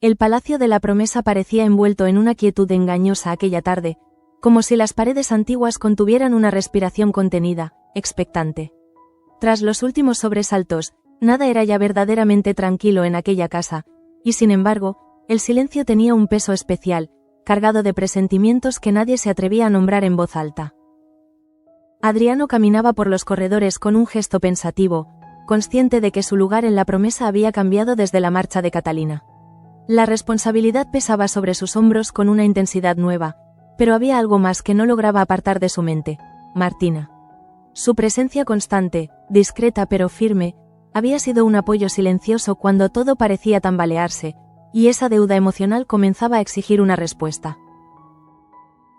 El Palacio de la Promesa parecía envuelto en una quietud engañosa aquella tarde, como si las paredes antiguas contuvieran una respiración contenida, expectante. Tras los últimos sobresaltos, nada era ya verdaderamente tranquilo en aquella casa, y sin embargo, el silencio tenía un peso especial, cargado de presentimientos que nadie se atrevía a nombrar en voz alta. Adriano caminaba por los corredores con un gesto pensativo, consciente de que su lugar en la Promesa había cambiado desde la marcha de Catalina. La responsabilidad pesaba sobre sus hombros con una intensidad nueva, pero había algo más que no lograba apartar de su mente: Martina. Su presencia constante, discreta pero firme, había sido un apoyo silencioso cuando todo parecía tambalearse, y esa deuda emocional comenzaba a exigir una respuesta.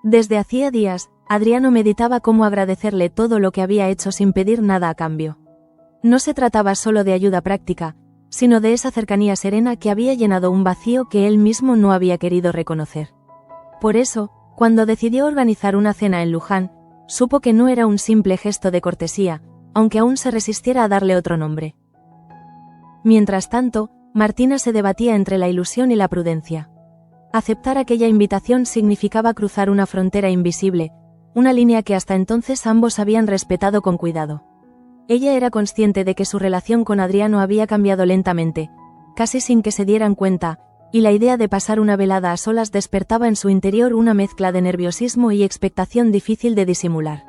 Desde hacía días, Adriano meditaba cómo agradecerle todo lo que había hecho sin pedir nada a cambio. No se trataba solo de ayuda práctica, sino de esa cercanía serena que había llenado un vacío que él mismo no había querido reconocer. Por eso, cuando decidió organizar una cena en Luján, supo que no era un simple gesto de cortesía, aunque aún se resistiera a darle otro nombre. Mientras tanto, Martina se debatía entre la ilusión y la prudencia. Aceptar aquella invitación significaba cruzar una frontera invisible, una línea que hasta entonces ambos habían respetado con cuidado. Ella era consciente de que su relación con Adriano había cambiado lentamente, casi sin que se dieran cuenta, y la idea de pasar una velada a solas despertaba en su interior una mezcla de nerviosismo y expectación difícil de disimular.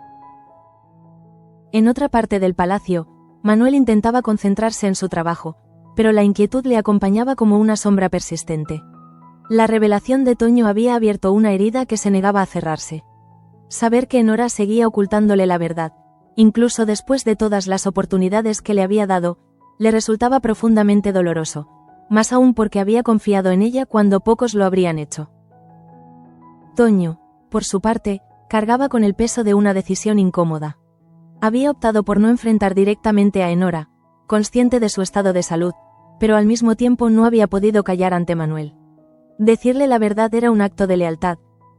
En otra parte del palacio, Manuel intentaba concentrarse en su trabajo, pero la inquietud le acompañaba como una sombra persistente. La revelación de Toño había abierto una herida que se negaba a cerrarse. Saber que Nora seguía ocultándole la verdad, incluso después de todas las oportunidades que le había dado, le resultaba profundamente doloroso, más aún porque había confiado en ella cuando pocos lo habrían hecho. Toño, por su parte, cargaba con el peso de una decisión incómoda. Había optado por no enfrentar directamente a Enora, consciente de su estado de salud, pero al mismo tiempo no había podido callar ante Manuel. Decirle la verdad era un acto de lealtad,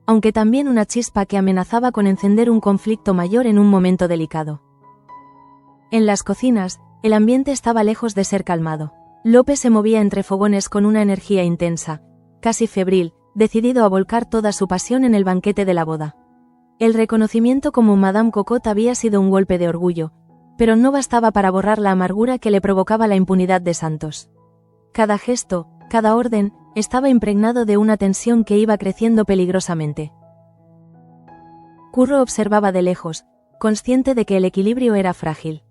aunque también una chispa que amenazaba con encender un conflicto mayor en un momento delicado. En las cocinas, el ambiente estaba lejos de ser calmado. Lope se movía entre fogones con una energía intensa, casi febril, decidido a volcar toda su pasión en el banquete de la boda. El reconocimiento como Madame Cocotte había sido un golpe de orgullo, pero no bastaba para borrar la amargura que le provocaba la impunidad de Santos. Cada gesto, cada orden, estaba impregnado de una tensión que iba creciendo peligrosamente. Curro observaba de lejos, consciente de que el equilibrio era frágil.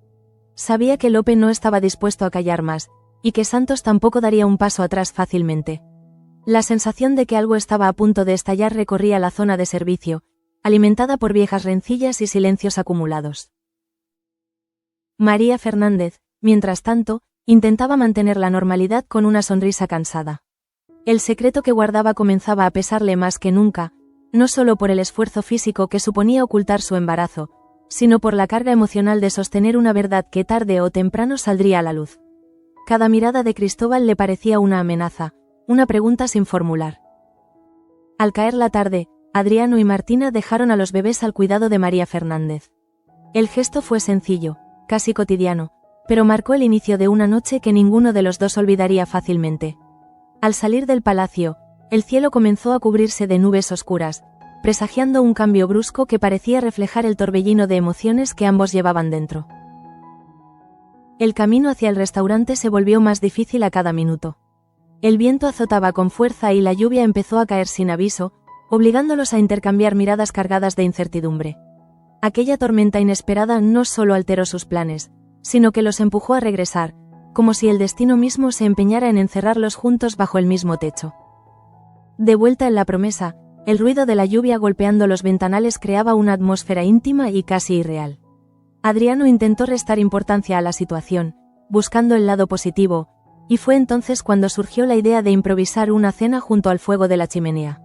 Sabía que Lope no estaba dispuesto a callar más, y que Santos tampoco daría un paso atrás fácilmente. La sensación de que algo estaba a punto de estallar recorría la zona de servicio, alimentada por viejas rencillas y silencios acumulados. María Fernández, mientras tanto, intentaba mantener la normalidad con una sonrisa cansada. El secreto que guardaba comenzaba a pesarle más que nunca, no solo por el esfuerzo físico que suponía ocultar su embarazo, sino por la carga emocional de sostener una verdad que tarde o temprano saldría a la luz. Cada mirada de Cristóbal le parecía una amenaza, una pregunta sin formular. Al caer la tarde, Adriano y Martina dejaron a los bebés al cuidado de María Fernández. El gesto fue sencillo, casi cotidiano, pero marcó el inicio de una noche que ninguno de los dos olvidaría fácilmente. Al salir del palacio, el cielo comenzó a cubrirse de nubes oscuras, presagiando un cambio brusco que parecía reflejar el torbellino de emociones que ambos llevaban dentro. El camino hacia el restaurante se volvió más difícil a cada minuto. El viento azotaba con fuerza y la lluvia empezó a caer sin aviso, obligándolos a intercambiar miradas cargadas de incertidumbre. Aquella tormenta inesperada no solo alteró sus planes, sino que los empujó a regresar, como si el destino mismo se empeñara en encerrarlos juntos bajo el mismo techo. De vuelta en la Promesa, el ruido de la lluvia golpeando los ventanales creaba una atmósfera íntima y casi irreal. Adriano intentó restar importancia a la situación, buscando el lado positivo, y fue entonces cuando surgió la idea de improvisar una cena junto al fuego de la chimenea.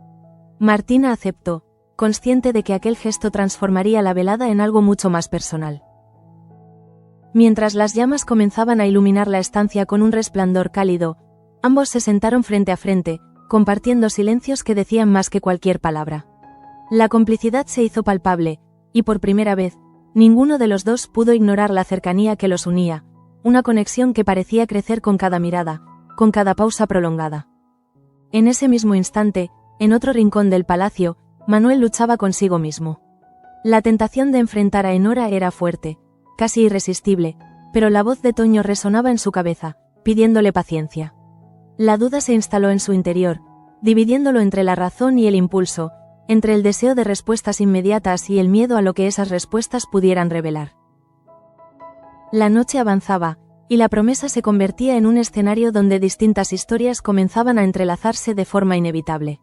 Martina aceptó, consciente de que aquel gesto transformaría la velada en algo mucho más personal. Mientras las llamas comenzaban a iluminar la estancia con un resplandor cálido, ambos se sentaron frente a frente, compartiendo silencios que decían más que cualquier palabra. La complicidad se hizo palpable, y por primera vez, ninguno de los dos pudo ignorar la cercanía que los unía, una conexión que parecía crecer con cada mirada, con cada pausa prolongada. En ese mismo instante, en otro rincón del palacio, Manuel luchaba consigo mismo. La tentación de enfrentar a Enora era fuerte, casi irresistible, pero la voz de Toño resonaba en su cabeza, pidiéndole paciencia. La duda se instaló en su interior, dividiéndolo entre la razón y el impulso, entre el deseo de respuestas inmediatas y el miedo a lo que esas respuestas pudieran revelar. La noche avanzaba, y la promesa se convertía en un escenario donde distintas historias comenzaban a entrelazarse de forma inevitable.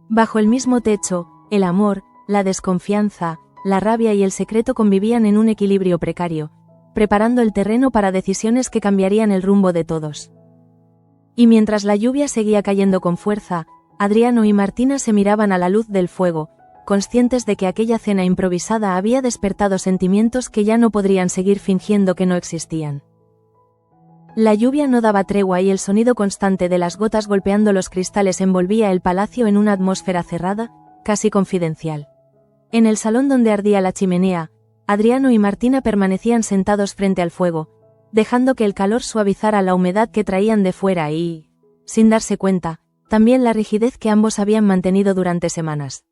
Bajo el mismo techo, el amor, la desconfianza, la rabia y el secreto convivían en un equilibrio precario, preparando el terreno para decisiones que cambiarían el rumbo de todos. Y mientras la lluvia seguía cayendo con fuerza, Adriano y Martina se miraban a la luz del fuego, conscientes de que aquella cena improvisada había despertado sentimientos que ya no podrían seguir fingiendo que no existían. La lluvia no daba tregua y el sonido constante de las gotas golpeando los cristales envolvía el palacio en una atmósfera cerrada, casi confidencial. En el salón donde ardía la chimenea, Adriano y Martina permanecían sentados frente al fuego, dejando que el calor suavizara la humedad que traían de fuera y, sin darse cuenta, también la rigidez que ambos habían mantenido durante semanas.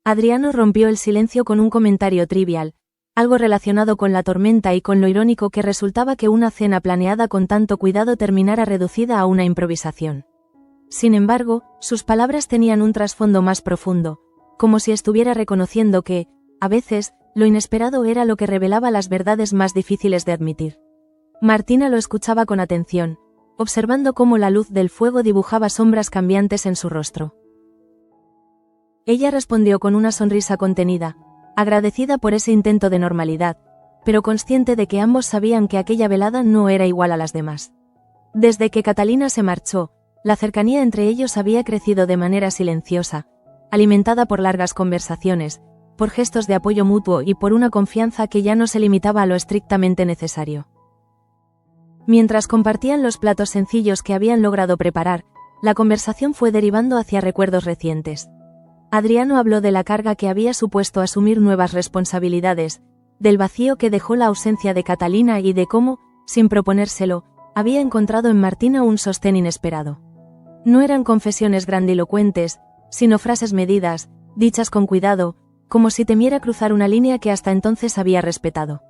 Adriano rompió el silencio con un comentario trivial, algo relacionado con la tormenta y con lo irónico que resultaba que una cena planeada con tanto cuidado terminara reducida a una improvisación. Sin embargo, sus palabras tenían un trasfondo más profundo, como si estuviera reconociendo que, a veces, lo inesperado era lo que revelaba las verdades más difíciles de admitir. Martina lo escuchaba con atención, observando cómo la luz del fuego dibujaba sombras cambiantes en su rostro. Ella respondió con una sonrisa contenida, agradecida por ese intento de normalidad, pero consciente de que ambos sabían que aquella velada no era igual a las demás. Desde que Catalina se marchó, la cercanía entre ellos había crecido de manera silenciosa, alimentada por largas conversaciones, por gestos de apoyo mutuo y por una confianza que ya no se limitaba a lo estrictamente necesario. Mientras compartían los platos sencillos que habían logrado preparar, la conversación fue derivando hacia recuerdos recientes. Adriano habló de la carga que había supuesto asumir nuevas responsabilidades, del vacío que dejó la ausencia de Catalina y de cómo, sin proponérselo, había encontrado en Martina un sostén inesperado. No eran confesiones grandilocuentes, sino frases medidas, dichas con cuidado, como si temiera cruzar una línea que hasta entonces había respetado.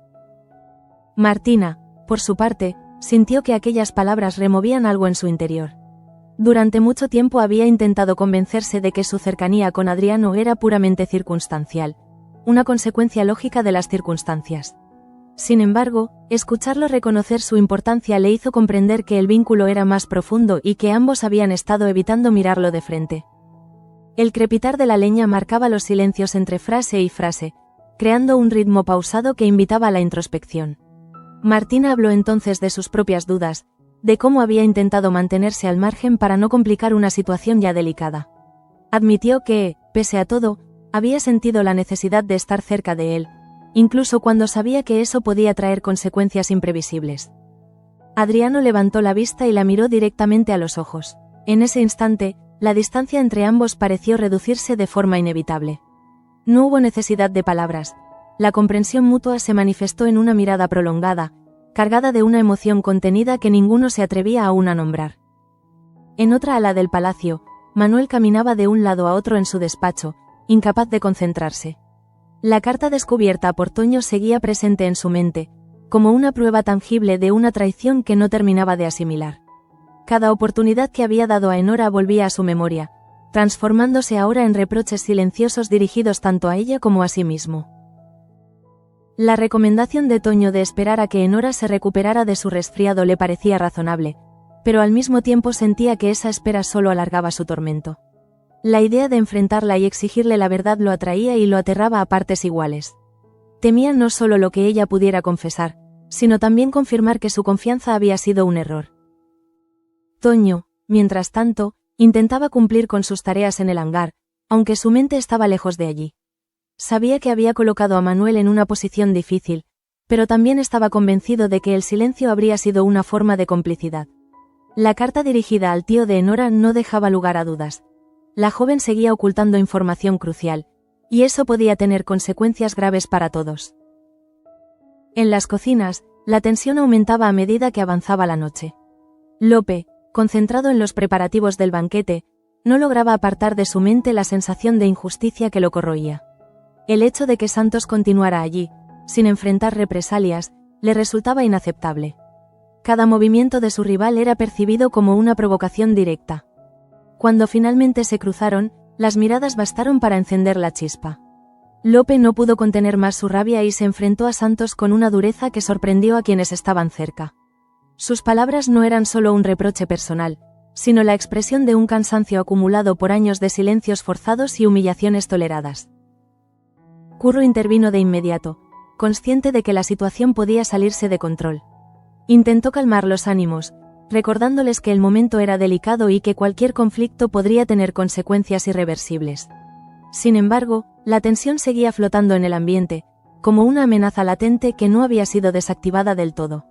Martina, por su parte, sintió que aquellas palabras removían algo en su interior. Durante mucho tiempo había intentado convencerse de que su cercanía con Adriano era puramente circunstancial, una consecuencia lógica de las circunstancias. Sin embargo, escucharlo reconocer su importancia le hizo comprender que el vínculo era más profundo y que ambos habían estado evitando mirarlo de frente. El crepitar de la leña marcaba los silencios entre frase y frase, creando un ritmo pausado que invitaba a la introspección. Martina habló entonces de sus propias dudas, de cómo había intentado mantenerse al margen para no complicar una situación ya delicada. Admitió que, pese a todo, había sentido la necesidad de estar cerca de él, incluso cuando sabía que eso podía traer consecuencias imprevisibles. Adriano levantó la vista y la miró directamente a los ojos. En ese instante, la distancia entre ambos pareció reducirse de forma inevitable. No hubo necesidad de palabras. La comprensión mutua se manifestó en una mirada prolongada, cargada de una emoción contenida que ninguno se atrevía aún a nombrar. En otra ala del palacio, Manuel caminaba de un lado a otro en su despacho, incapaz de concentrarse. La carta descubierta por Toño seguía presente en su mente, como una prueba tangible de una traición que no terminaba de asimilar. Cada oportunidad que había dado a Enora volvía a su memoria, transformándose ahora en reproches silenciosos dirigidos tanto a ella como a sí mismo. La recomendación de Toño de esperar a que Enora se recuperara de su resfriado le parecía razonable, pero al mismo tiempo sentía que esa espera solo alargaba su tormento. La idea de enfrentarla y exigirle la verdad lo atraía y lo aterraba a partes iguales. Temía no solo lo que ella pudiera confesar, sino también confirmar que su confianza había sido un error. Toño, mientras tanto, intentaba cumplir con sus tareas en el hangar, aunque su mente estaba lejos de allí. Sabía que había colocado a Manuel en una posición difícil, pero también estaba convencido de que el silencio habría sido una forma de complicidad. La carta dirigida al tío de Enora no dejaba lugar a dudas. La joven seguía ocultando información crucial, y eso podía tener consecuencias graves para todos. En las cocinas, la tensión aumentaba a medida que avanzaba la noche. Lope, concentrado en los preparativos del banquete, no lograba apartar de su mente la sensación de injusticia que lo corroía. El hecho de que Santos continuara allí, sin enfrentar represalias, le resultaba inaceptable. Cada movimiento de su rival era percibido como una provocación directa. Cuando finalmente se cruzaron, las miradas bastaron para encender la chispa. Lope no pudo contener más su rabia y se enfrentó a Santos con una dureza que sorprendió a quienes estaban cerca. Sus palabras no eran solo un reproche personal, sino la expresión de un cansancio acumulado por años de silencios forzados y humillaciones toleradas. Curro intervino de inmediato, consciente de que la situación podía salirse de control. Intentó calmar los ánimos, recordándoles que el momento era delicado y que cualquier conflicto podría tener consecuencias irreversibles. Sin embargo, la tensión seguía flotando en el ambiente, como una amenaza latente que no había sido desactivada del todo.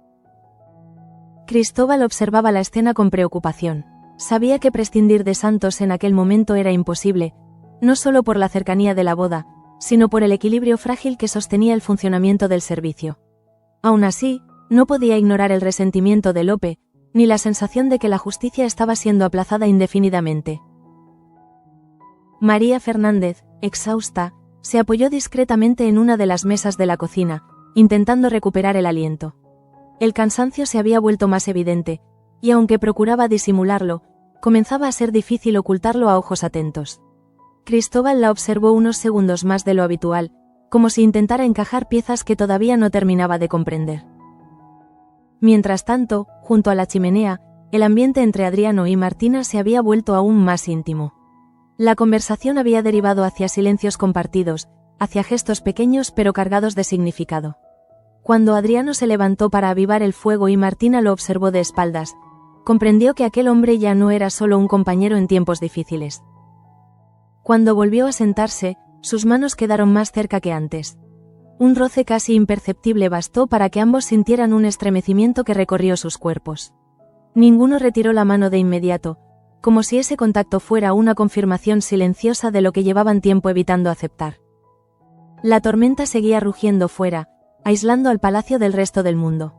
Cristóbal observaba la escena con preocupación. Sabía que prescindir de Santos en aquel momento era imposible, no solo por la cercanía de la boda, sino por el equilibrio frágil que sostenía el funcionamiento del servicio. Aún así, no podía ignorar el resentimiento de Lope, ni la sensación de que la justicia estaba siendo aplazada indefinidamente. María Fernández, exhausta, se apoyó discretamente en una de las mesas de la cocina, intentando recuperar el aliento. El cansancio se había vuelto más evidente, y aunque procuraba disimularlo, comenzaba a ser difícil ocultarlo a ojos atentos. Cristóbal la observó unos segundos más de lo habitual, como si intentara encajar piezas que todavía no terminaba de comprender. Mientras tanto, junto a la chimenea, el ambiente entre Adriano y Martina se había vuelto aún más íntimo. La conversación había derivado hacia silencios compartidos, hacia gestos pequeños pero cargados de significado. Cuando Adriano se levantó para avivar el fuego y Martina lo observó de espaldas, comprendió que aquel hombre ya no era solo un compañero en tiempos difíciles. Cuando volvió a sentarse, sus manos quedaron más cerca que antes. Un roce casi imperceptible bastó para que ambos sintieran un estremecimiento que recorrió sus cuerpos. Ninguno retiró la mano de inmediato, como si ese contacto fuera una confirmación silenciosa de lo que llevaban tiempo evitando aceptar. La tormenta seguía rugiendo fuera, aislando al palacio del resto del mundo.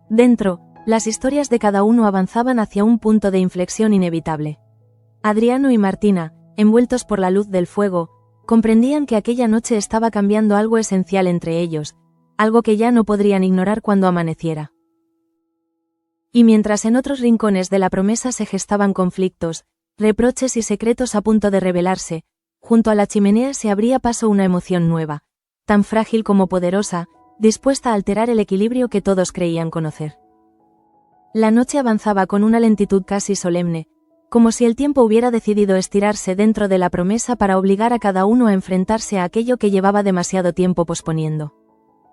Dentro, las historias de cada uno avanzaban hacia un punto de inflexión inevitable. Adriano y Martina, envueltos por la luz del fuego, comprendían que aquella noche estaba cambiando algo esencial entre ellos, algo que ya no podrían ignorar cuando amaneciera. Y mientras en otros rincones de la promesa se gestaban conflictos, reproches y secretos a punto de revelarse, junto a la chimenea se abría paso una emoción nueva, tan frágil como poderosa, dispuesta a alterar el equilibrio que todos creían conocer. La noche avanzaba con una lentitud casi solemne, como si el tiempo hubiera decidido estirarse dentro de la promesa para obligar a cada uno a enfrentarse a aquello que llevaba demasiado tiempo posponiendo.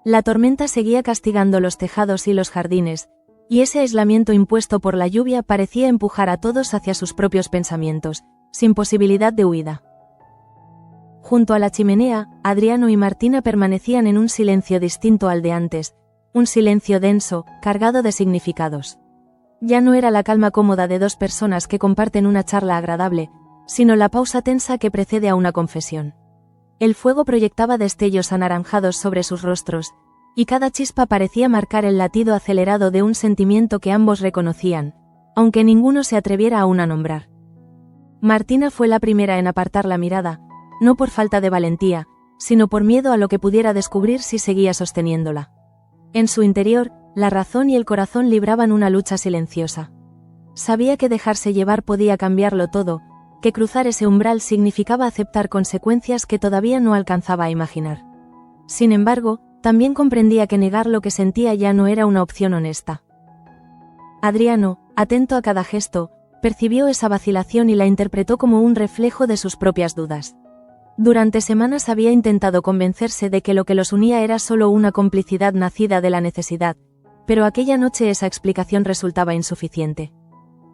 La tormenta seguía castigando los tejados y los jardines, y ese aislamiento impuesto por la lluvia parecía empujar a todos hacia sus propios pensamientos, sin posibilidad de huida. Junto a la chimenea, Adriano y Martina permanecían en un silencio distinto al de antes, un silencio denso, cargado de significados. Ya no era la calma cómoda de dos personas que comparten una charla agradable, sino la pausa tensa que precede a una confesión. El fuego proyectaba destellos anaranjados sobre sus rostros, y cada chispa parecía marcar el latido acelerado de un sentimiento que ambos reconocían, aunque ninguno se atreviera aún a nombrar. Martina fue la primera en apartar la mirada, no por falta de valentía, sino por miedo a lo que pudiera descubrir si seguía sosteniéndola. En su interior, la razón y el corazón libraban una lucha silenciosa. Sabía que dejarse llevar podía cambiarlo todo, que cruzar ese umbral significaba aceptar consecuencias que todavía no alcanzaba a imaginar. Sin embargo, también comprendía que negar lo que sentía ya no era una opción honesta. Adriano, atento a cada gesto, percibió esa vacilación y la interpretó como un reflejo de sus propias dudas. Durante semanas había intentado convencerse de que lo que los unía era solo una complicidad nacida de la necesidad, pero aquella noche esa explicación resultaba insuficiente.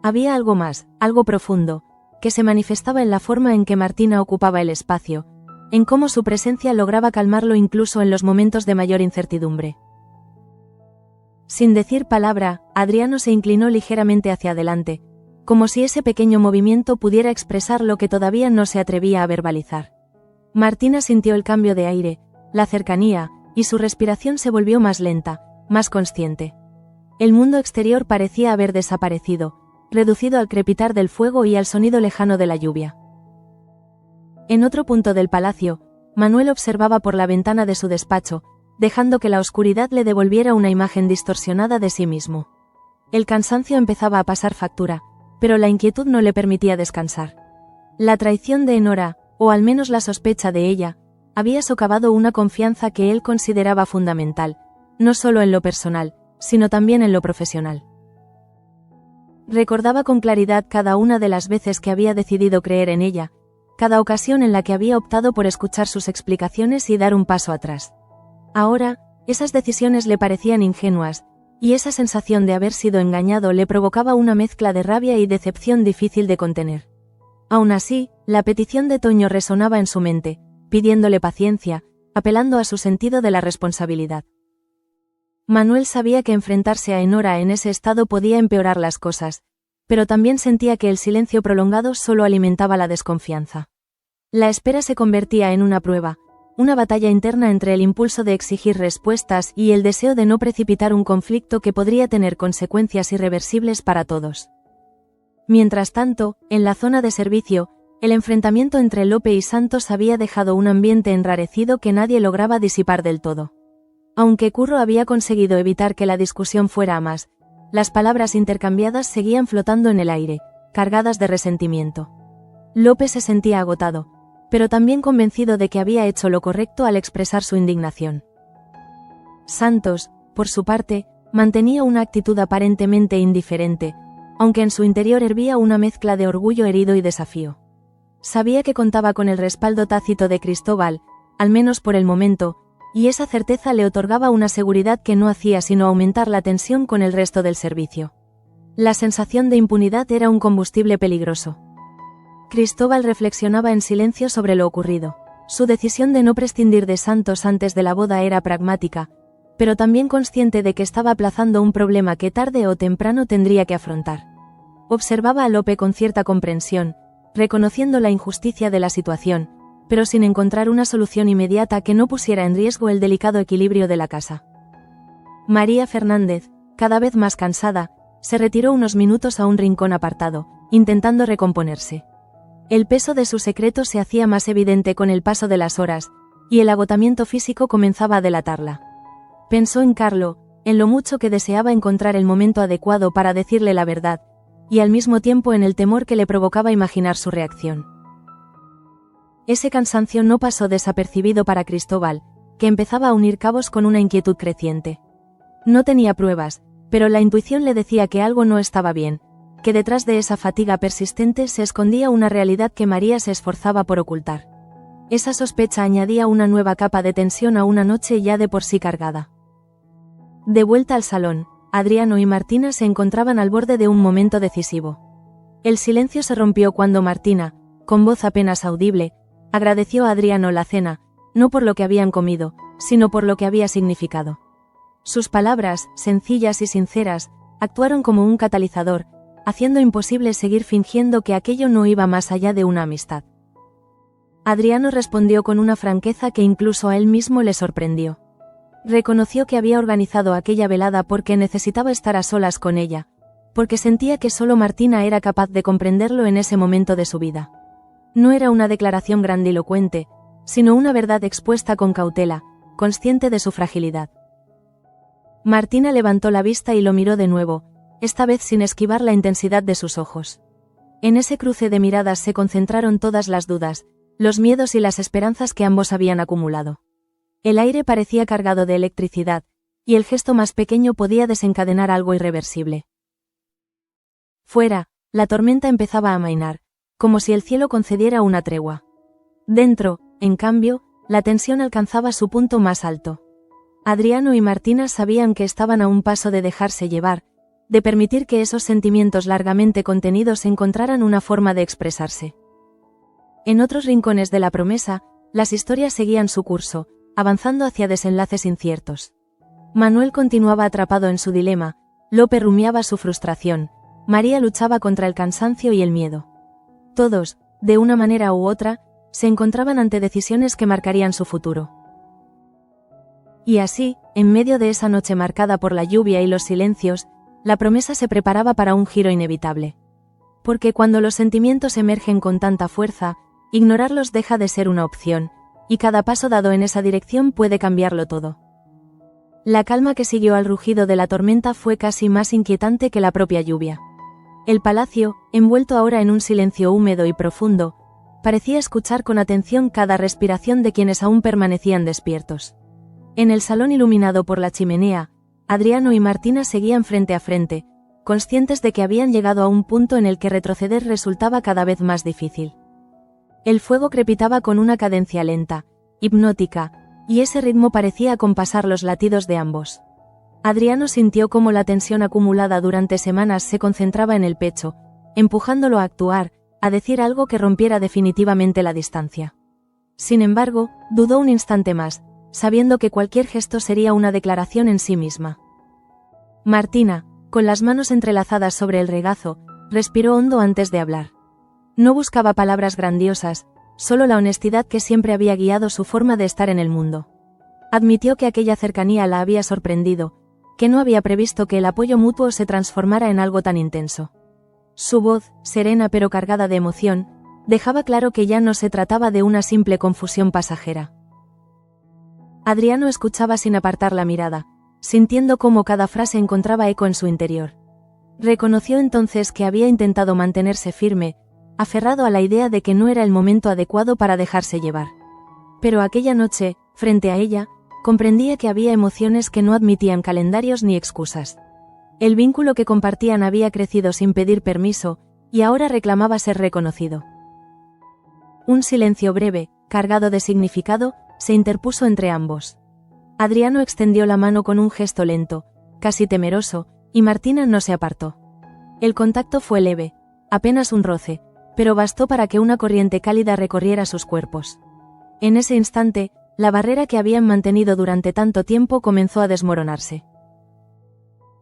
Había algo más, algo profundo, que se manifestaba en la forma en que Martina ocupaba el espacio, en cómo su presencia lograba calmarlo incluso en los momentos de mayor incertidumbre. Sin decir palabra, Adriano se inclinó ligeramente hacia adelante, como si ese pequeño movimiento pudiera expresar lo que todavía no se atrevía a verbalizar. Martina sintió el cambio de aire, la cercanía, y su respiración se volvió más lenta, más consciente. El mundo exterior parecía haber desaparecido, reducido al crepitar del fuego y al sonido lejano de la lluvia. En otro punto del palacio, Manuel observaba por la ventana de su despacho, dejando que la oscuridad le devolviera una imagen distorsionada de sí mismo. El cansancio empezaba a pasar factura, pero la inquietud no le permitía descansar. La traición de Enora, o al menos la sospecha de ella, había socavado una confianza que él consideraba fundamental, no solo en lo personal, sino también en lo profesional. Recordaba con claridad cada una de las veces que había decidido creer en ella, cada ocasión en la que había optado por escuchar sus explicaciones y dar un paso atrás. Ahora, esas decisiones le parecían ingenuas, y esa sensación de haber sido engañado le provocaba una mezcla de rabia y decepción difícil de contener. Aún así, la petición de Toño resonaba en su mente, pidiéndole paciencia, apelando a su sentido de la responsabilidad. Manuel sabía que enfrentarse a Enora en ese estado podía empeorar las cosas, pero también sentía que el silencio prolongado solo alimentaba la desconfianza. La espera se convertía en una prueba, una batalla interna entre el impulso de exigir respuestas y el deseo de no precipitar un conflicto que podría tener consecuencias irreversibles para todos. Mientras tanto, en la zona de servicio, el enfrentamiento entre Lope y Santos había dejado un ambiente enrarecido que nadie lograba disipar del todo. Aunque Curro había conseguido evitar que la discusión fuera a más, las palabras intercambiadas seguían flotando en el aire, cargadas de resentimiento. Lope se sentía agotado, pero también convencido de que había hecho lo correcto al expresar su indignación. Santos, por su parte, mantenía una actitud aparentemente indiferente, aunque en su interior hervía una mezcla de orgullo herido y desafío. Sabía que contaba con el respaldo tácito de Cristóbal, al menos por el momento, y esa certeza le otorgaba una seguridad que no hacía sino aumentar la tensión con el resto del servicio. La sensación de impunidad era un combustible peligroso. Cristóbal reflexionaba en silencio sobre lo ocurrido. Su decisión de no prescindir de Santos antes de la boda era pragmática, pero también consciente de que estaba aplazando un problema que tarde o temprano tendría que afrontar. Observaba a Lope con cierta comprensión, reconociendo la injusticia de la situación, pero sin encontrar una solución inmediata que no pusiera en riesgo el delicado equilibrio de la casa. María Fernández, cada vez más cansada, se retiró unos minutos a un rincón apartado, intentando recomponerse. El peso de su secreto se hacía más evidente con el paso de las horas, y el agotamiento físico comenzaba a delatarla. Pensó en Carlo, en lo mucho que deseaba encontrar el momento adecuado para decirle la verdad, y al mismo tiempo en el temor que le provocaba imaginar su reacción. Ese cansancio no pasó desapercibido para Cristóbal, que empezaba a unir cabos con una inquietud creciente. No tenía pruebas, pero la intuición le decía que algo no estaba bien, que detrás de esa fatiga persistente se escondía una realidad que María se esforzaba por ocultar. Esa sospecha añadía una nueva capa de tensión a una noche ya de por sí cargada. De vuelta al salón, Adriano y Martina se encontraban al borde de un momento decisivo. El silencio se rompió cuando Martina, con voz apenas audible, agradeció a Adriano la cena, no por lo que habían comido, sino por lo que había significado. Sus palabras, sencillas y sinceras, actuaron como un catalizador, haciendo imposible seguir fingiendo que aquello no iba más allá de una amistad. Adriano respondió con una franqueza que incluso a él mismo le sorprendió. Reconoció que había organizado aquella velada porque necesitaba estar a solas con ella, porque sentía que solo Martina era capaz de comprenderlo en ese momento de su vida. No era una declaración grandilocuente, sino una verdad expuesta con cautela, consciente de su fragilidad. Martina levantó la vista y lo miró de nuevo, esta vez sin esquivar la intensidad de sus ojos. En ese cruce de miradas se concentraron todas las dudas, los miedos y las esperanzas que ambos habían acumulado. El aire parecía cargado de electricidad, y el gesto más pequeño podía desencadenar algo irreversible. Fuera, la tormenta empezaba a amainar, como si el cielo concediera una tregua. Dentro, en cambio, la tensión alcanzaba su punto más alto. Adriano y Martina sabían que estaban a un paso de dejarse llevar, de permitir que esos sentimientos largamente contenidos encontraran una forma de expresarse. En otros rincones de la promesa, las historias seguían su curso, avanzando hacia desenlaces inciertos. Manuel continuaba atrapado en su dilema, Lope rumiaba su frustración, María luchaba contra el cansancio y el miedo. Todos, de una manera u otra, se encontraban ante decisiones que marcarían su futuro. Y así, en medio de esa noche marcada por la lluvia y los silencios, la promesa se preparaba para un giro inevitable. Porque cuando los sentimientos emergen con tanta fuerza, ignorarlos deja de ser una opción, y cada paso dado en esa dirección puede cambiarlo todo. La calma que siguió al rugido de la tormenta fue casi más inquietante que la propia lluvia. El palacio, envuelto ahora en un silencio húmedo y profundo, parecía escuchar con atención cada respiración de quienes aún permanecían despiertos. En el salón iluminado por la chimenea, Adriano y Martina seguían frente a frente, conscientes de que habían llegado a un punto en el que retroceder resultaba cada vez más difícil. El fuego crepitaba con una cadencia lenta, hipnótica, y ese ritmo parecía acompasar los latidos de ambos. Adriano sintió cómo la tensión acumulada durante semanas se concentraba en el pecho, empujándolo a actuar, a decir algo que rompiera definitivamente la distancia. Sin embargo, dudó un instante más, sabiendo que cualquier gesto sería una declaración en sí misma. Martina, con las manos entrelazadas sobre el regazo, respiró hondo antes de hablar. No buscaba palabras grandiosas, solo la honestidad que siempre había guiado su forma de estar en el mundo. Admitió que aquella cercanía la había sorprendido, que no había previsto que el apoyo mutuo se transformara en algo tan intenso. Su voz, serena pero cargada de emoción, dejaba claro que ya no se trataba de una simple confusión pasajera. Adriano escuchaba sin apartar la mirada, sintiendo cómo cada frase encontraba eco en su interior. Reconoció entonces que había intentado mantenerse firme, aferrado a la idea de que no era el momento adecuado para dejarse llevar. Pero aquella noche, frente a ella, comprendía que había emociones que no admitían calendarios ni excusas. El vínculo que compartían había crecido sin pedir permiso, y ahora reclamaba ser reconocido. Un silencio breve, cargado de significado, se interpuso entre ambos. Adriano extendió la mano con un gesto lento, casi temeroso, y Martina no se apartó. El contacto fue leve, apenas un roce, pero bastó para que una corriente cálida recorriera sus cuerpos. En ese instante, la barrera que habían mantenido durante tanto tiempo comenzó a desmoronarse.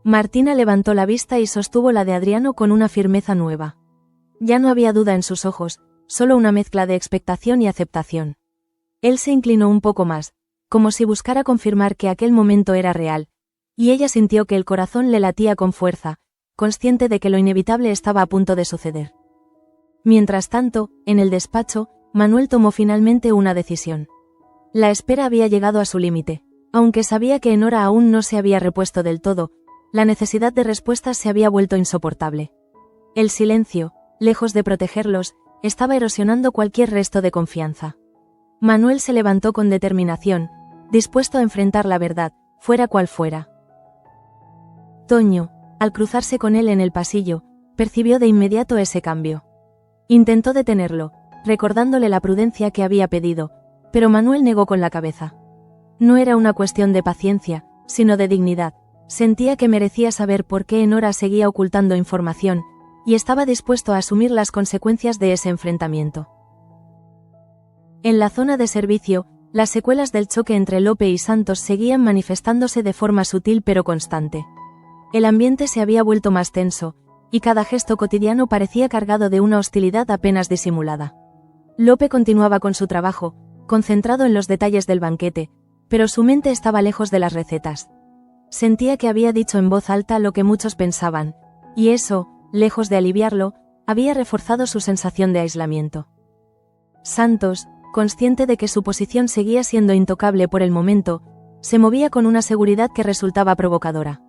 Martina levantó la vista y sostuvo la de Adriano con una firmeza nueva. Ya no había duda en sus ojos, solo una mezcla de expectación y aceptación. Él se inclinó un poco más, como si buscara confirmar que aquel momento era real, y ella sintió que el corazón le latía con fuerza, consciente de que lo inevitable estaba a punto de suceder. Mientras tanto, en el despacho, Manuel tomó finalmente una decisión. La espera había llegado a su límite. Aunque sabía que Enora aún no se había repuesto del todo, la necesidad de respuestas se había vuelto insoportable. El silencio, lejos de protegerlos, estaba erosionando cualquier resto de confianza. Manuel se levantó con determinación, dispuesto a enfrentar la verdad, fuera cual fuera. Toño, al cruzarse con él en el pasillo, percibió de inmediato ese cambio. Intentó detenerlo, recordándole la prudencia que había pedido, pero Manuel negó con la cabeza. No era una cuestión de paciencia, sino de dignidad. Sentía que merecía saber por qué Enora seguía ocultando información, y estaba dispuesto a asumir las consecuencias de ese enfrentamiento. En la zona de servicio, las secuelas del choque entre Lope y Santos seguían manifestándose de forma sutil pero constante. El ambiente se había vuelto más tenso, y cada gesto cotidiano parecía cargado de una hostilidad apenas disimulada. Lope continuaba con su trabajo, concentrado en los detalles del banquete, pero su mente estaba lejos de las recetas. Sentía que había dicho en voz alta lo que muchos pensaban, y eso, lejos de aliviarlo, había reforzado su sensación de aislamiento. Santos, consciente de que su posición seguía siendo intocable por el momento, se movía con una seguridad que resultaba provocadora.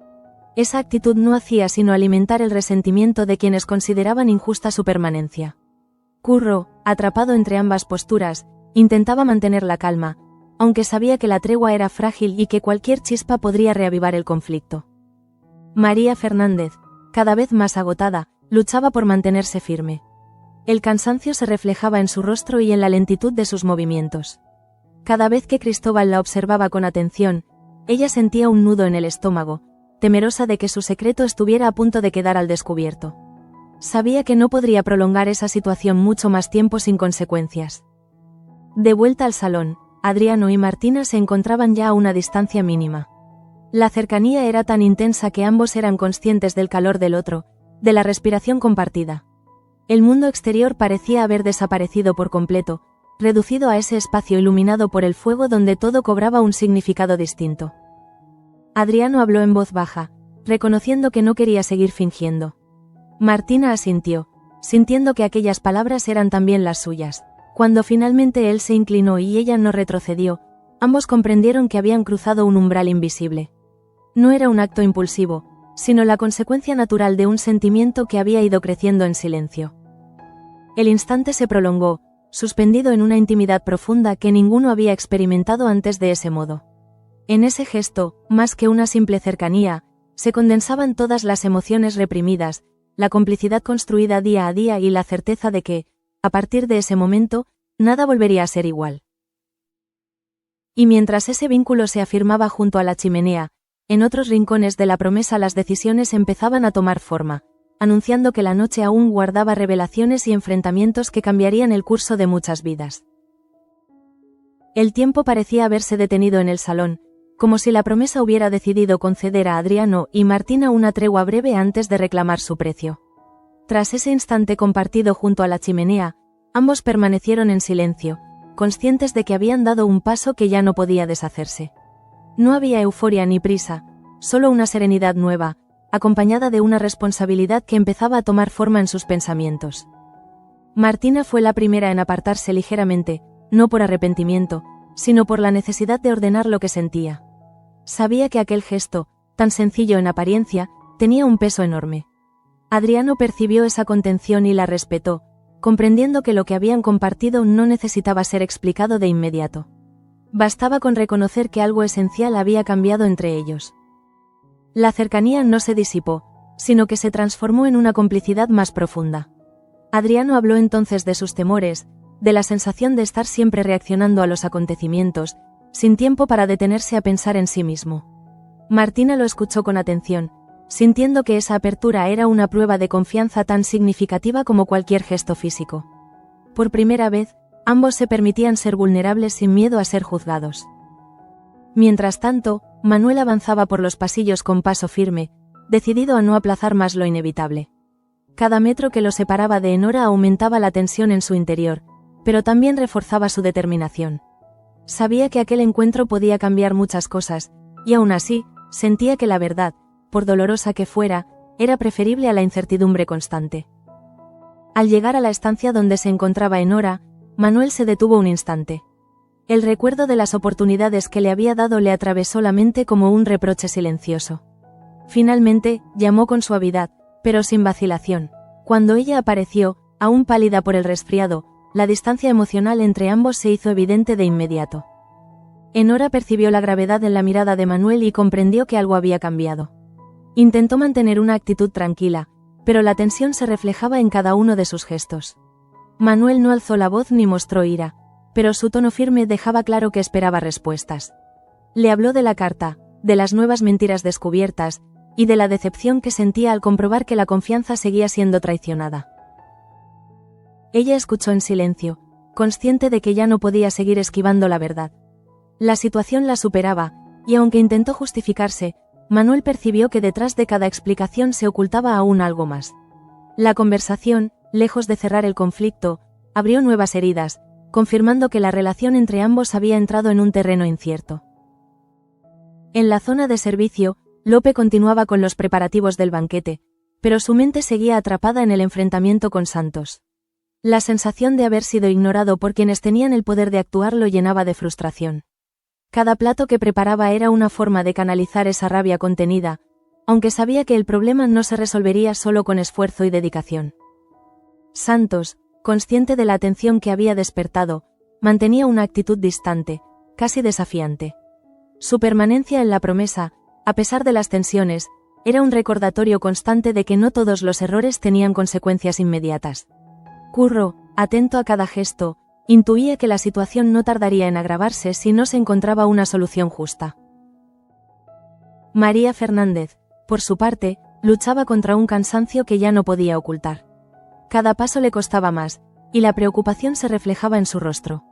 Esa actitud no hacía sino alimentar el resentimiento de quienes consideraban injusta su permanencia. Curro, atrapado entre ambas posturas, intentaba mantener la calma, aunque sabía que la tregua era frágil y que cualquier chispa podría reavivar el conflicto. María Fernández, cada vez más agotada, luchaba por mantenerse firme. El cansancio se reflejaba en su rostro y en la lentitud de sus movimientos. Cada vez que Cristóbal la observaba con atención, ella sentía un nudo en el estómago, temerosa de que su secreto estuviera a punto de quedar al descubierto. Sabía que no podría prolongar esa situación mucho más tiempo sin consecuencias. De vuelta al salón, Adriano y Martina se encontraban ya a una distancia mínima. La cercanía era tan intensa que ambos eran conscientes del calor del otro, de la respiración compartida. El mundo exterior parecía haber desaparecido por completo, reducido a ese espacio iluminado por el fuego donde todo cobraba un significado distinto. Adriano habló en voz baja, reconociendo que no quería seguir fingiendo. Martina asintió, sintiendo que aquellas palabras eran también las suyas. Cuando finalmente él se inclinó y ella no retrocedió, ambos comprendieron que habían cruzado un umbral invisible. No era un acto impulsivo, sino la consecuencia natural de un sentimiento que había ido creciendo en silencio. El instante se prolongó, suspendido en una intimidad profunda que ninguno había experimentado antes de ese modo. En ese gesto, más que una simple cercanía, se condensaban todas las emociones reprimidas, la complicidad construida día a día y la certeza de que, a partir de ese momento, nada volvería a ser igual. Y mientras ese vínculo se afirmaba junto a la chimenea, en otros rincones de la promesa las decisiones empezaban a tomar forma, anunciando que la noche aún guardaba revelaciones y enfrentamientos que cambiarían el curso de muchas vidas. El tiempo parecía haberse detenido en el salón, como si la promesa hubiera decidido conceder a Adriano y Martina una tregua breve antes de reclamar su precio. Tras ese instante compartido junto a la chimenea, ambos permanecieron en silencio, conscientes de que habían dado un paso que ya no podía deshacerse. No había euforia ni prisa, solo una serenidad nueva, acompañada de una responsabilidad que empezaba a tomar forma en sus pensamientos. Martina fue la primera en apartarse ligeramente, no por arrepentimiento, sino por la necesidad de ordenar lo que sentía. Sabía que aquel gesto, tan sencillo en apariencia, tenía un peso enorme. Adriano percibió esa contención y la respetó, comprendiendo que lo que habían compartido no necesitaba ser explicado de inmediato. Bastaba con reconocer que algo esencial había cambiado entre ellos. La cercanía no se disipó, sino que se transformó en una complicidad más profunda. Adriano habló entonces de sus temores, de la sensación de estar siempre reaccionando a los acontecimientos, sin tiempo para detenerse a pensar en sí mismo. Martina lo escuchó con atención, sintiendo que esa apertura era una prueba de confianza tan significativa como cualquier gesto físico. Por primera vez, ambos se permitían ser vulnerables sin miedo a ser juzgados. Mientras tanto, Manuel avanzaba por los pasillos con paso firme, decidido a no aplazar más lo inevitable. Cada metro que lo separaba de Enora aumentaba la tensión en su interior, pero también reforzaba su determinación. Sabía que aquel encuentro podía cambiar muchas cosas, y aún así, sentía que la verdad, por dolorosa que fuera, era preferible a la incertidumbre constante. Al llegar a la estancia donde se encontraba Enora, Manuel se detuvo un instante. El recuerdo de las oportunidades que le había dado le atravesó la mente como un reproche silencioso. Finalmente, llamó con suavidad, pero sin vacilación. Cuando ella apareció, aún pálida por el resfriado, la distancia emocional entre ambos se hizo evidente de inmediato. Enora percibió la gravedad en la mirada de Manuel y comprendió que algo había cambiado. Intentó mantener una actitud tranquila, pero la tensión se reflejaba en cada uno de sus gestos. Manuel no alzó la voz ni mostró ira, pero su tono firme dejaba claro que esperaba respuestas. Le habló de la carta, de las nuevas mentiras descubiertas, y de la decepción que sentía al comprobar que la confianza seguía siendo traicionada. Ella escuchó en silencio, consciente de que ya no podía seguir esquivando la verdad. La situación la superaba, y aunque intentó justificarse, Manuel percibió que detrás de cada explicación se ocultaba aún algo más. La conversación, lejos de cerrar el conflicto, abrió nuevas heridas, confirmando que la relación entre ambos había entrado en un terreno incierto. En la zona de servicio, Lope continuaba con los preparativos del banquete, pero su mente seguía atrapada en el enfrentamiento con Santos. La sensación de haber sido ignorado por quienes tenían el poder de actuar lo llenaba de frustración. Cada plato que preparaba era una forma de canalizar esa rabia contenida, aunque sabía que el problema no se resolvería solo con esfuerzo y dedicación. Santos, consciente de la atención que había despertado, mantenía una actitud distante, casi desafiante. Su permanencia en la promesa, a pesar de las tensiones, era un recordatorio constante de que no todos los errores tenían consecuencias inmediatas. Curro, atento a cada gesto, intuía que la situación no tardaría en agravarse si no se encontraba una solución justa. María Fernández, por su parte, luchaba contra un cansancio que ya no podía ocultar. Cada paso le costaba más, y la preocupación se reflejaba en su rostro.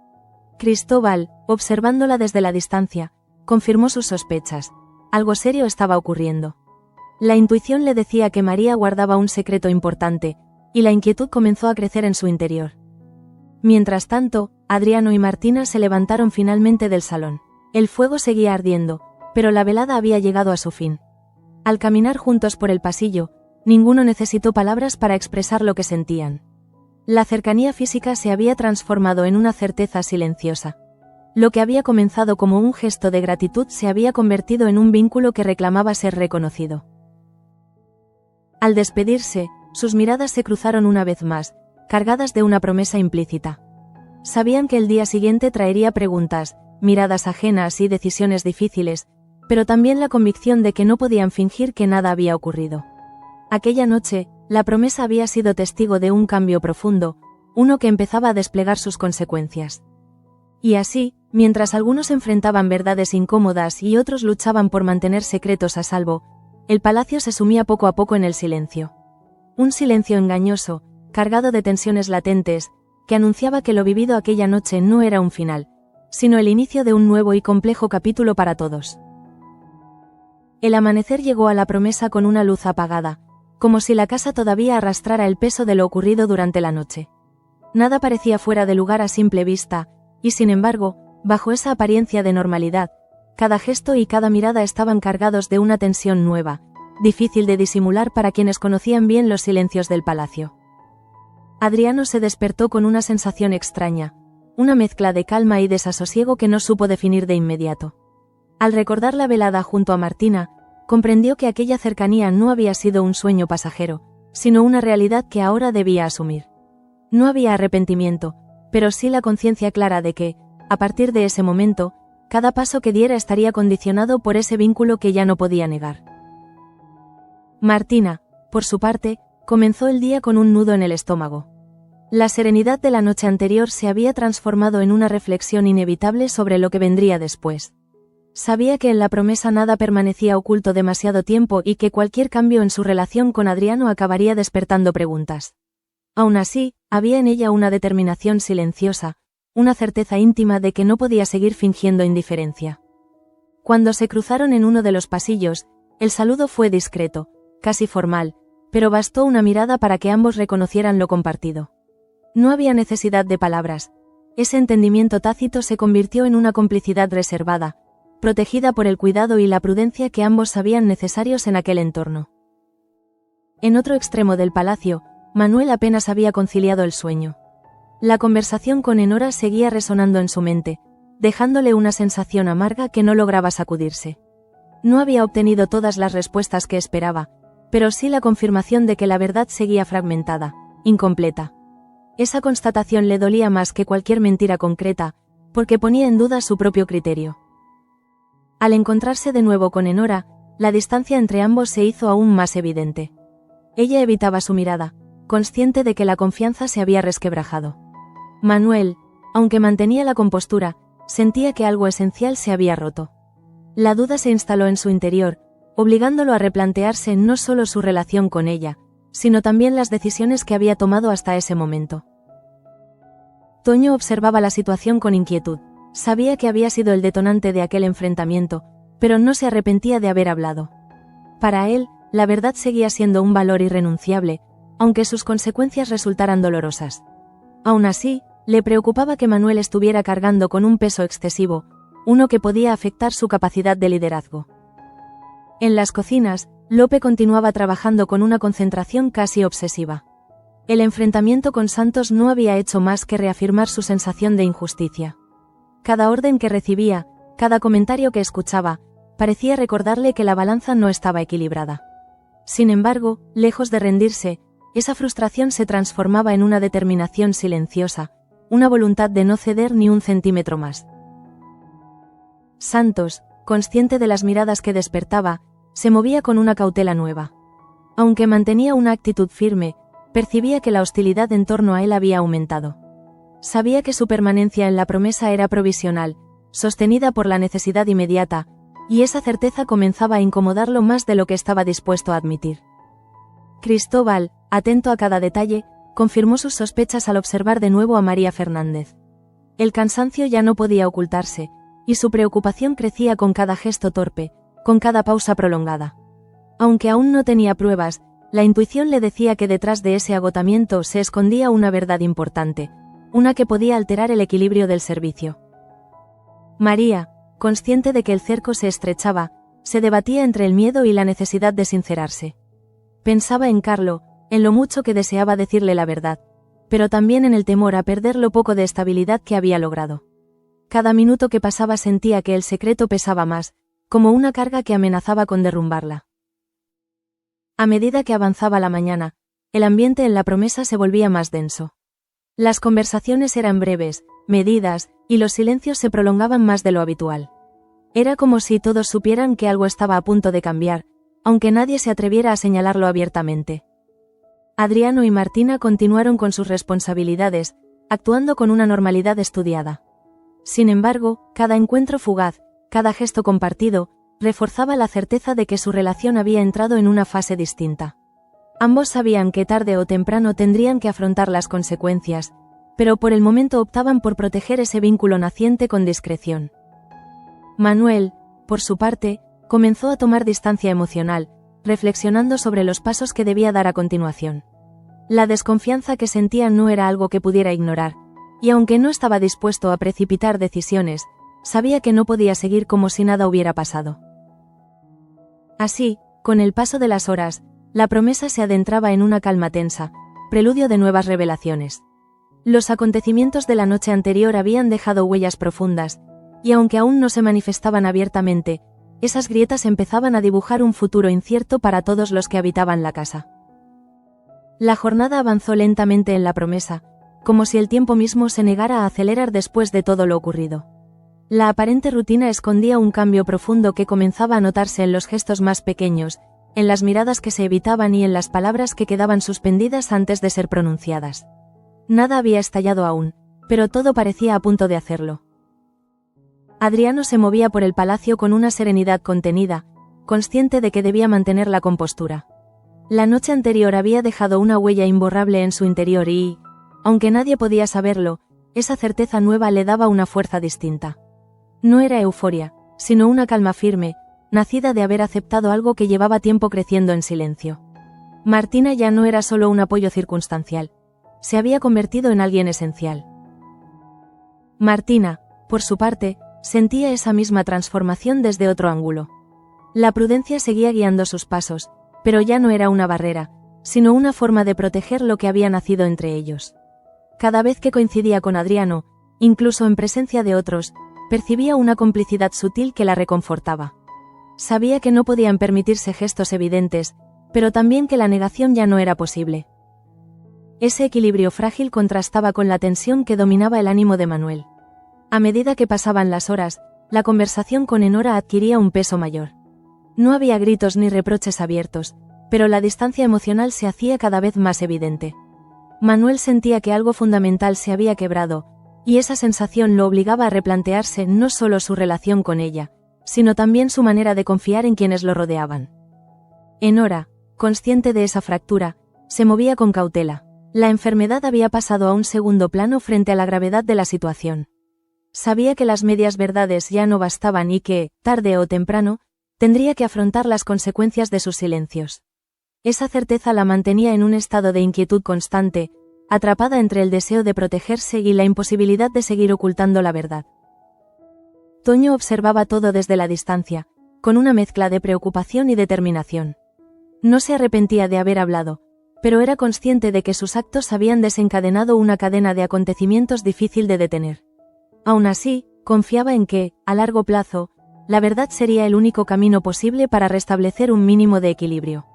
Cristóbal, observándola desde la distancia, confirmó sus sospechas. Algo serio estaba ocurriendo. La intuición le decía que María guardaba un secreto importante, y la inquietud comenzó a crecer en su interior. Mientras tanto, Adriano y Martina se levantaron finalmente del salón. El fuego seguía ardiendo, pero la velada había llegado a su fin. Al caminar juntos por el pasillo, Ninguno necesitó palabras para expresar lo que sentían. La cercanía física se había transformado en una certeza silenciosa. Lo que había comenzado como un gesto de gratitud se había convertido en un vínculo que reclamaba ser reconocido. Al despedirse, sus miradas se cruzaron una vez más, cargadas de una promesa implícita. Sabían que el día siguiente traería preguntas, miradas ajenas y decisiones difíciles, pero también la convicción de que no podían fingir que nada había ocurrido. Aquella noche, la promesa había sido testigo de un cambio profundo, uno que empezaba a desplegar sus consecuencias. Y así, mientras algunos enfrentaban verdades incómodas y otros luchaban por mantener secretos a salvo, el palacio se sumía poco a poco en el silencio. Un silencio engañoso, cargado de tensiones latentes, que anunciaba que lo vivido aquella noche no era un final, sino el inicio de un nuevo y complejo capítulo para todos. El amanecer llegó a la promesa con una luz apagada, como si la casa todavía arrastrara el peso de lo ocurrido durante la noche. Nada parecía fuera de lugar a simple vista, y sin embargo, bajo esa apariencia de normalidad, cada gesto y cada mirada estaban cargados de una tensión nueva, difícil de disimular para quienes conocían bien los silencios del palacio. Adriano se despertó con una sensación extraña, una mezcla de calma y desasosiego que no supo definir de inmediato. Al recordar la velada junto a Martina, comprendió que aquella cercanía no había sido un sueño pasajero, sino una realidad que ahora debía asumir. No había arrepentimiento, pero sí la conciencia clara de que, a partir de ese momento, cada paso que diera estaría condicionado por ese vínculo que ya no podía negar. Martina, por su parte, comenzó el día con un nudo en el estómago. La serenidad de la noche anterior se había transformado en una reflexión inevitable sobre lo que vendría después. Sabía que en la promesa nada permanecía oculto demasiado tiempo y que cualquier cambio en su relación con Adriano acabaría despertando preguntas. Aún así, había en ella una determinación silenciosa, una certeza íntima de que no podía seguir fingiendo indiferencia. Cuando se cruzaron en uno de los pasillos, el saludo fue discreto, casi formal, pero bastó una mirada para que ambos reconocieran lo compartido. No había necesidad de palabras. Ese entendimiento tácito se convirtió en una complicidad reservada, protegida por el cuidado y la prudencia que ambos sabían necesarios en aquel entorno. En otro extremo del palacio, Manuel apenas había conciliado el sueño. La conversación con Enora seguía resonando en su mente, dejándole una sensación amarga que no lograba sacudirse. No había obtenido todas las respuestas que esperaba, pero sí la confirmación de que la verdad seguía fragmentada, incompleta. Esa constatación le dolía más que cualquier mentira concreta, porque ponía en duda su propio criterio. Al encontrarse de nuevo con Enora, la distancia entre ambos se hizo aún más evidente. Ella evitaba su mirada, consciente de que la confianza se había resquebrajado. Manuel, aunque mantenía la compostura, sentía que algo esencial se había roto. La duda se instaló en su interior, obligándolo a replantearse no solo su relación con ella, sino también las decisiones que había tomado hasta ese momento. Toño observaba la situación con inquietud. Sabía que había sido el detonante de aquel enfrentamiento, pero no se arrepentía de haber hablado. Para él, la verdad seguía siendo un valor irrenunciable, aunque sus consecuencias resultaran dolorosas. Aún así, le preocupaba que Manuel estuviera cargando con un peso excesivo, uno que podía afectar su capacidad de liderazgo. En las cocinas, Lope continuaba trabajando con una concentración casi obsesiva. El enfrentamiento con Santos no había hecho más que reafirmar su sensación de injusticia. Cada orden que recibía, cada comentario que escuchaba, parecía recordarle que la balanza no estaba equilibrada. Sin embargo, lejos de rendirse, esa frustración se transformaba en una determinación silenciosa, una voluntad de no ceder ni un centímetro más. Santos, consciente de las miradas que despertaba, se movía con una cautela nueva. Aunque mantenía una actitud firme, percibía que la hostilidad en torno a él había aumentado. Sabía que su permanencia en la promesa era provisional, sostenida por la necesidad inmediata, y esa certeza comenzaba a incomodarlo más de lo que estaba dispuesto a admitir. Cristóbal, atento a cada detalle, confirmó sus sospechas al observar de nuevo a María Fernández. El cansancio ya no podía ocultarse, y su preocupación crecía con cada gesto torpe, con cada pausa prolongada. Aunque aún no tenía pruebas, la intuición le decía que detrás de ese agotamiento se escondía una verdad importante, una que podía alterar el equilibrio del servicio. María, consciente de que el cerco se estrechaba, se debatía entre el miedo y la necesidad de sincerarse. Pensaba en Carlo, en lo mucho que deseaba decirle la verdad, pero también en el temor a perder lo poco de estabilidad que había logrado. Cada minuto que pasaba sentía que el secreto pesaba más, como una carga que amenazaba con derrumbarla. A medida que avanzaba la mañana, el ambiente en la promesa se volvía más denso. Las conversaciones eran breves, medidas, y los silencios se prolongaban más de lo habitual. Era como si todos supieran que algo estaba a punto de cambiar, aunque nadie se atreviera a señalarlo abiertamente. Adriano y Martina continuaron con sus responsabilidades, actuando con una normalidad estudiada. Sin embargo, cada encuentro fugaz, cada gesto compartido, reforzaba la certeza de que su relación había entrado en una fase distinta. Ambos sabían que tarde o temprano tendrían que afrontar las consecuencias, pero por el momento optaban por proteger ese vínculo naciente con discreción. Manuel, por su parte, comenzó a tomar distancia emocional, reflexionando sobre los pasos que debía dar a continuación. La desconfianza que sentía no era algo que pudiera ignorar, y aunque no estaba dispuesto a precipitar decisiones, sabía que no podía seguir como si nada hubiera pasado. Así, con el paso de las horas, la promesa se adentraba en una calma tensa, preludio de nuevas revelaciones. Los acontecimientos de la noche anterior habían dejado huellas profundas, y aunque aún no se manifestaban abiertamente, esas grietas empezaban a dibujar un futuro incierto para todos los que habitaban la casa. La jornada avanzó lentamente en la promesa, como si el tiempo mismo se negara a acelerar después de todo lo ocurrido. La aparente rutina escondía un cambio profundo que comenzaba a notarse en los gestos más pequeños, en las miradas que se evitaban y en las palabras que quedaban suspendidas antes de ser pronunciadas. Nada había estallado aún, pero todo parecía a punto de hacerlo. Adriano se movía por el palacio con una serenidad contenida, consciente de que debía mantener la compostura. La noche anterior había dejado una huella imborrable en su interior y, aunque nadie podía saberlo, esa certeza nueva le daba una fuerza distinta. No era euforia, sino una calma firme, nacida de haber aceptado algo que llevaba tiempo creciendo en silencio. Martina ya no era solo un apoyo circunstancial, se había convertido en alguien esencial. Martina, por su parte, sentía esa misma transformación desde otro ángulo. La prudencia seguía guiando sus pasos, pero ya no era una barrera, sino una forma de proteger lo que había nacido entre ellos. Cada vez que coincidía con Adriano, incluso en presencia de otros, percibía una complicidad sutil que la reconfortaba. Sabía que no podían permitirse gestos evidentes, pero también que la negación ya no era posible. Ese equilibrio frágil contrastaba con la tensión que dominaba el ánimo de Manuel. A medida que pasaban las horas, la conversación con Enora adquiría un peso mayor. No había gritos ni reproches abiertos, pero la distancia emocional se hacía cada vez más evidente. Manuel sentía que algo fundamental se había quebrado, y esa sensación lo obligaba a replantearse no solo su relación con ella, sino también su manera de confiar en quienes lo rodeaban. Enora, consciente de esa fractura, se movía con cautela. La enfermedad había pasado a un segundo plano frente a la gravedad de la situación. Sabía que las medias verdades ya no bastaban y que, tarde o temprano, tendría que afrontar las consecuencias de sus silencios. Esa certeza la mantenía en un estado de inquietud constante, atrapada entre el deseo de protegerse y la imposibilidad de seguir ocultando la verdad. Toño observaba todo desde la distancia, con una mezcla de preocupación y determinación. No se arrepentía de haber hablado, pero era consciente de que sus actos habían desencadenado una cadena de acontecimientos difícil de detener. Aún así, confiaba en que, a largo plazo, la verdad sería el único camino posible para restablecer un mínimo de equilibrio.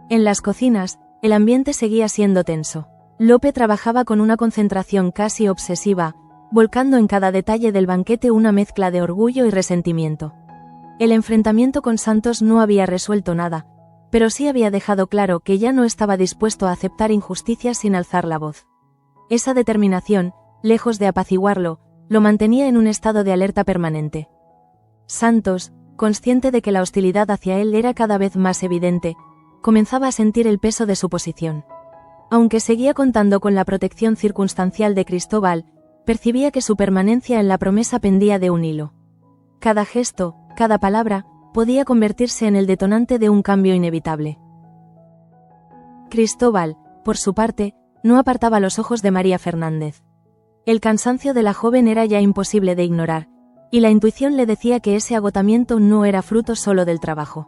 En las cocinas, el ambiente seguía siendo tenso. Lope trabajaba con una concentración casi obsesiva, volcando en cada detalle del banquete una mezcla de orgullo y resentimiento. El enfrentamiento con Santos no había resuelto nada, pero sí había dejado claro que ya no estaba dispuesto a aceptar injusticias sin alzar la voz. Esa determinación, lejos de apaciguarlo, lo mantenía en un estado de alerta permanente. Santos, consciente de que la hostilidad hacia él era cada vez más evidente, comenzaba a sentir el peso de su posición. Aunque seguía contando con la protección circunstancial de Cristóbal, percibía que su permanencia en la promesa pendía de un hilo. Cada gesto, cada palabra, podía convertirse en el detonante de un cambio inevitable. Cristóbal, por su parte, no apartaba los ojos de María Fernández. El cansancio de la joven era ya imposible de ignorar, y la intuición le decía que ese agotamiento no era fruto solo del trabajo.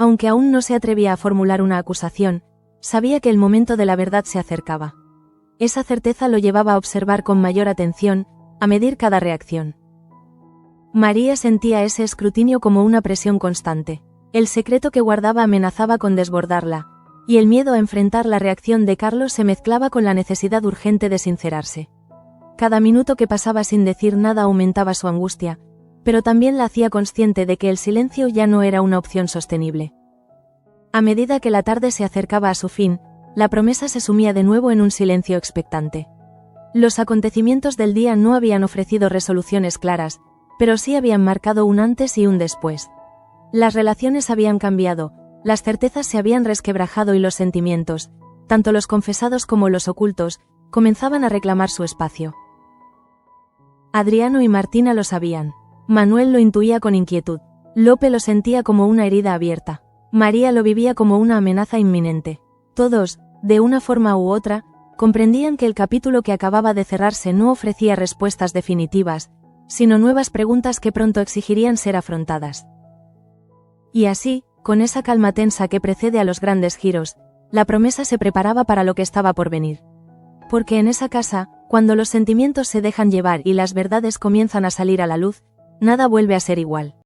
Aunque aún no se atrevía a formular una acusación, sabía que el momento de la verdad se acercaba. Esa certeza lo llevaba a observar con mayor atención, a medir cada reacción. María sentía ese escrutinio como una presión constante. El secreto que guardaba amenazaba con desbordarla, y el miedo a enfrentar la reacción de Carlos se mezclaba con la necesidad urgente de sincerarse. Cada minuto que pasaba sin decir nada aumentaba su angustia, pero también la hacía consciente de que el silencio ya no era una opción sostenible. A medida que la tarde se acercaba a su fin, la promesa se sumía de nuevo en un silencio expectante. Los acontecimientos del día no habían ofrecido resoluciones claras, pero sí habían marcado un antes y un después. Las relaciones habían cambiado, las certezas se habían resquebrajado y los sentimientos, tanto los confesados como los ocultos, comenzaban a reclamar su espacio. Adriano y Martina lo sabían. Manuel lo intuía con inquietud. Lope lo sentía como una herida abierta. María lo vivía como una amenaza inminente. Todos, de una forma u otra, comprendían que el capítulo que acababa de cerrarse no ofrecía respuestas definitivas, sino nuevas preguntas que pronto exigirían ser afrontadas. Y así, con esa calma tensa que precede a los grandes giros, la promesa se preparaba para lo que estaba por venir. Porque en esa casa, cuando los sentimientos se dejan llevar y las verdades comienzan a salir a la luz, nada vuelve a ser igual.